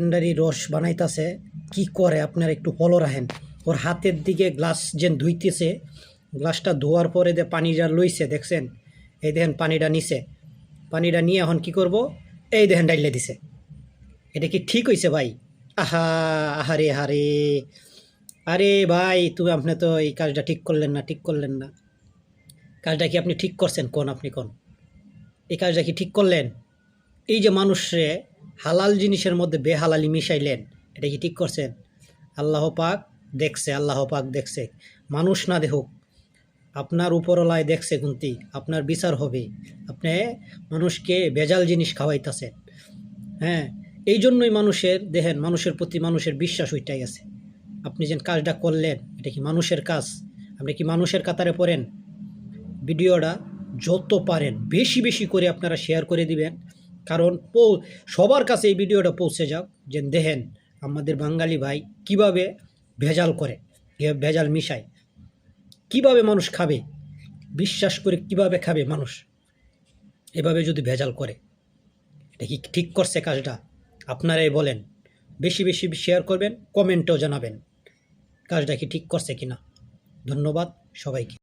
লেন্ডারি রস বানাইতেছে কি করে আপনারা একটু ফলো রাখেন। ওর হাতের দিকে গ্লাস যেন ধুইতেছে, গ্লাসটা ধোয়ার পরে যে পানিটা লইছে দেখছেন, এই দেখেন পানিটা নিছে, পানিটা নিয়ে এখন কি করব, এই দেখেন ডাইলে দিছে। এটা কি ঠিক হইছে ভাই? আহা, আহারে হারে, আরে ভাই তুমি আপনি তো এই কাজটা ঠিক করলেন না, ঠিক করলেন না। কাজটা কি আপনি ঠিক করছেন? কোন আপনি কোন এই কাজটা কি ঠিক করলেন? এই যে মানুষে হালাল জিনিসের মধ্যে বেহালালি মিশাইলেন, এটা কি ঠিক করছেন? আল্লাহ পাক দেখছে, আল্লাহ পাক দেখছে, মানুষ না দেখুক, আপনার উপরলায় দেখছে, কুন্তি আপনার বিচার হবে। আপনি মানুষকে ভেজাল জিনিস খাওয়াইতেছেন। হ্যাঁ, এই জন্যই মানুষের দেখেন, মানুষের প্রতি মানুষের বিশ্বাস উইটাই গেছে। আপনি যে কাজটা করলেন, এটা কি মানুষের কাজ? আপনি কি মানুষের কাতারে পড়েন? ভিডিওটা যত পারেন বেশি বেশি করে আপনারা শেয়ার করে দিবেন, কারণ সবার কাছে এই ভিডিওটা পৌঁছে যাক, যে দেখেন আমাদের বাঙালি ভাই কিভাবে ভেজাল করে, ভেজাল মিশায়, কিভাবে মানুষ খাবে, বিশ্বাস করে কিভাবে খাবে মানুষ এভাবে যদি ভেজাল করে। এটা কি ঠিক করছে কাজটা? আপনারাই বলেন। বেশি বেশি শেয়ার করবেন, কমেন্টেও জানাবেন কাজটা কি ঠিক করছে কিনা। ধন্যবাদ সবাইকে।